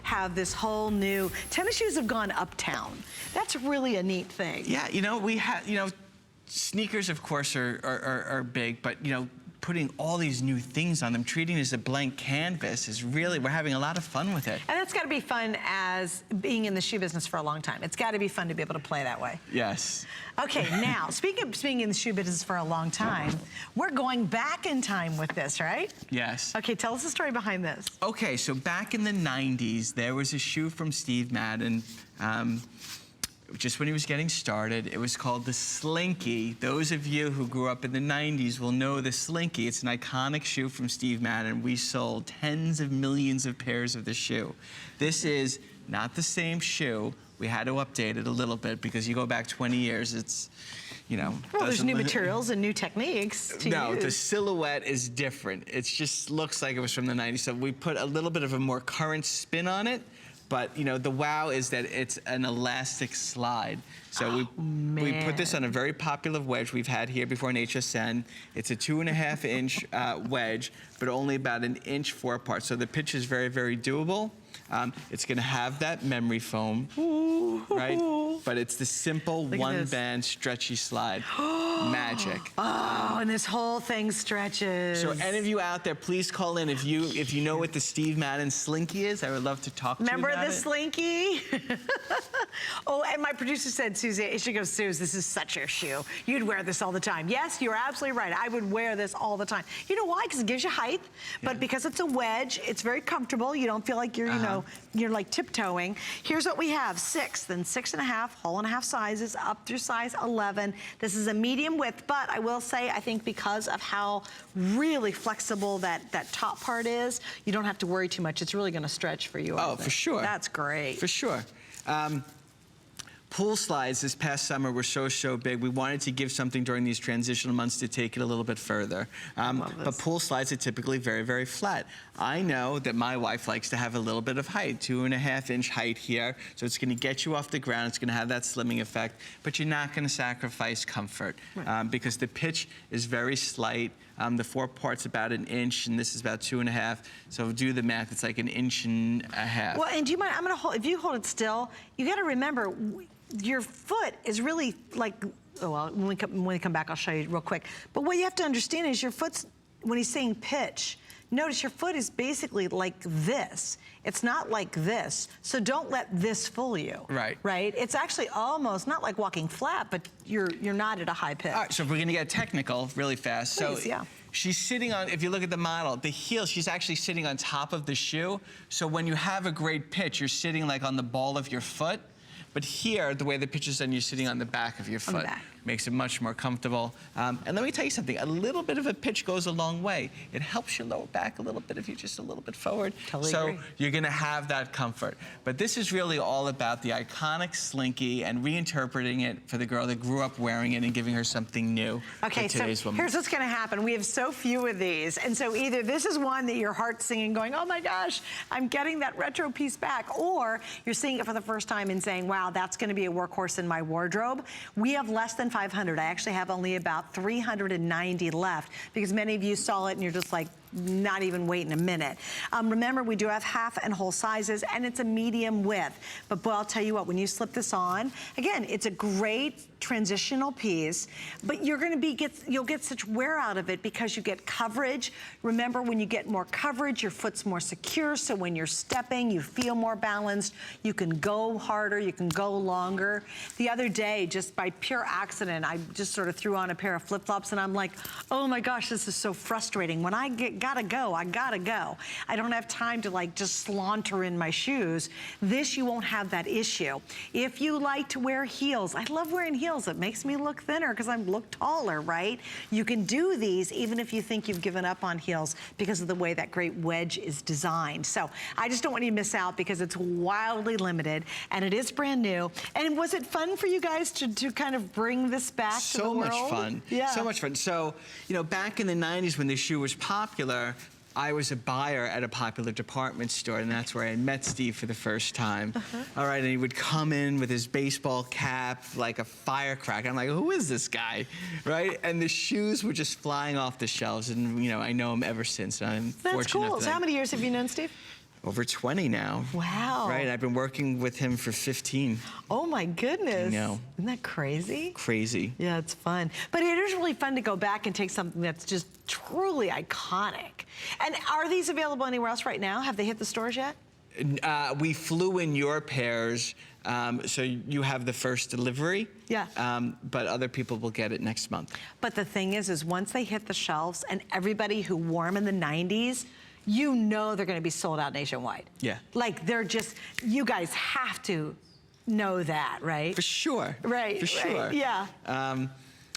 have this whole new, tennis shoes have gone uptown. That's really a neat thing. Yeah, you know, we have, you know, sneakers of course are big, but you know, putting all these new things on them, treating it as a blank canvas is really, we're having a lot of fun with it. And that's got to be fun as being in the shoe business for a long time. It's got to be fun to be able to play that way. Yes. Okay, now, speaking of being in the shoe business for a long time, we're going back in time with this, right? Yes. Okay, tell us the story behind this. Okay, so back in the 90s, there was a shoe from Steve Madden, just when he was getting started. It was called the Slinky. Those of you who grew up in the 90s will know the Slinky. It's an iconic shoe from Steve Madden. We sold tens of millions of pairs of the shoe. This is not the same shoe. We had to update it a little bit because you go back 20 years, it's, you know. Well, there's new materials and new techniques to use. No, the silhouette is different. It just looks like it was from the 90s. So we put a little bit of a more current spin on it. But, you know, the wow is that it's an elastic slide. So we put this on a very popular wedge we've had here before in HSN. It's a 2.5 inch wedge, but only about 1 inch forepart. So the pitch is very, very doable. It's gonna have that memory foam, right? But it's the simple one-band stretchy slide. Magic. Oh, and this whole thing stretches. So any of you out there, please call in if you know what the Steve Madden Slinky is. I would love to talk to you about it. Remember the Slinky? Oh, and my producer said, Susie, she goes, Suze, this is such your shoe. You'd wear this all the time. Yes, you're absolutely right. I would wear this all the time. You know why? Because it gives you height, but because it's a wedge, it's very comfortable. You don't feel like you're, you know, you're like tiptoeing. Here's what we have: 6, then 6.5, whole and a half sizes, up through size 11. This is a medium width, but I will say, I think because of how really flexible that top part is, you don't have to worry too much. It's really gonna stretch for you. Oh, for sure. That's great. For sure. Pool slides this past summer were so big. We wanted to give something during these transitional months to take it a little bit further. But pool slides are typically very, very flat. I know that my wife likes to have a little bit of height, 2.5 inch height here. So it's gonna get you off the ground. It's gonna have that slimming effect, but you're not gonna sacrifice comfort because the pitch is very slight. The forepart's about 1 inch, and this is about 2.5. So do the math, it's like 1.5 inches. Well, and do you mind, I'm gonna hold, if you hold it still, you gotta remember, your foot is really like, oh, well, when we come back, I'll show you real quick. But what you have to understand is your foot's, when he's saying pitch, notice your foot is basically like this. It's not like this. So don't let this fool you. Right. Right? It's actually almost not like walking flat, but you're not at a high pitch. All right, so if we're gonna get technical really fast. Please, so yeah. She's sitting on, if you look at the model, the heel, she's actually sitting on top of the shoe. So when you have a great pitch, you're sitting like on the ball of your foot. But here, the way the pitch is done, you're sitting on the back of your foot. Makes it much more comfortable. And let me tell you something, a little bit of a pitch goes a long way. It helps your lower back a little bit if you're just a little bit forward. Totally so agree. You're gonna have that comfort. But this is really all about the iconic Slinky and reinterpreting it for the girl that grew up wearing it and giving her something new for today's woman. Here's what's gonna happen. We have so few of these. And so either this is one that your heart's singing going, oh my gosh, I'm getting that retro piece back. Or you're seeing it for the first time and saying, wow, that's gonna be a workhorse in my wardrobe. We have less than 500. I actually have only about 390 left because many of you saw it and you're just like, not even waiting a minute. Remember, we do have half and whole sizes, and it's a medium width. But boy, I'll tell you what, when you slip this on, again, it's a great transitional piece, but you're gonna you'll get such wear out of it because you get coverage. Remember, when you get more coverage, your foot's more secure, so when you're stepping, you feel more balanced, you can go harder, you can go longer. The other day, just by pure accident, I just sort of threw on a pair of flip-flops, and I'm like, oh my gosh, this is so frustrating. When I gotta go, I gotta go. I don't have time to like just saunter in my shoes. This, you won't have that issue. If you like to wear heels, I love wearing heels. It makes me look thinner because I look taller, right? You can do these even if you think you've given up on heels because of the way that great wedge is designed. So I just don't want you to miss out because it's wildly limited and it is brand new. And was it fun for you guys to kind of bring this back to the world? So much fun. Yeah. So much fun. So, you know, back in the 90s when this shoe was popular, I was a buyer at a popular department store, and that's where I met Steve for the first time. All right, and he would come in with his baseball cap like a firecracker. I'm like, who is this guy, right? And the shoes were just flying off the shelves, and you know, I know him ever since. And I'm fortunate. That's cool. So how many years have you known Steve? over 20 now. Wow. Right, I've been working with him for 15. Oh my goodness. I know. Isn't that crazy? Crazy. Yeah, it's fun. But it is really fun to go back and take something that's just truly iconic. And are these available anywhere else right now? Have they hit the stores yet? We flew in your pairs, so you have the first delivery. Yeah. But other people will get it next month. But the thing is once they hit the shelves and everybody who wore them in the 90s, you know they're gonna be sold out nationwide. Yeah. Like they're just, you guys have to know that, right? For sure. Right, For sure. right, yeah.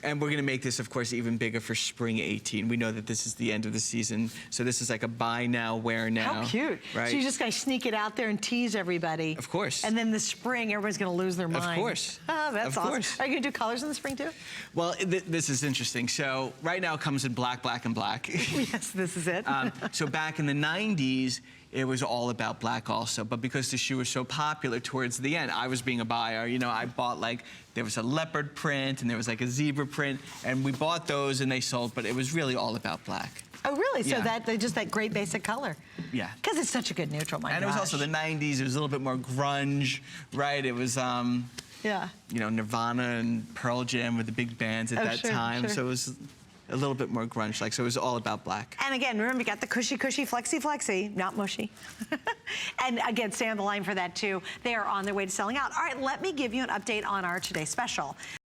And we're gonna make this, of course, even bigger for spring 18. We know that this is the end of the season, so this is like a buy now, wear now. How cute. Right? So you just gotta sneak it out there and tease everybody. Of course. And then the spring, everybody's gonna lose their mind. Of course. Oh, that's Of awesome. course. Are you gonna do colors in the spring too? Well, this is interesting. So right now it comes in black, black, and black. Yes, this is it. So back in the 90s, it was all about black also, but because the shoe was so popular towards the end, I was being a buyer, you know, I bought like, there was a leopard print and there was like a zebra print, and we bought those and they sold, but it was really all about black. Oh, really? So Yeah. just that great basic color. Yeah. Because it's such a good neutral, my And it was also the 90s, it was a little bit more grunge, right? It was, yeah. you know, Nirvana and Pearl Jam were the big bands at Oh, that sure, time, sure. so it was a little bit more grunge-like, so it was all about black. And again, remember, you got the cushy, flexy, not mushy. And again, stay on the line for that too. They are on their way to selling out. All right, let me give you an update on our Today Special.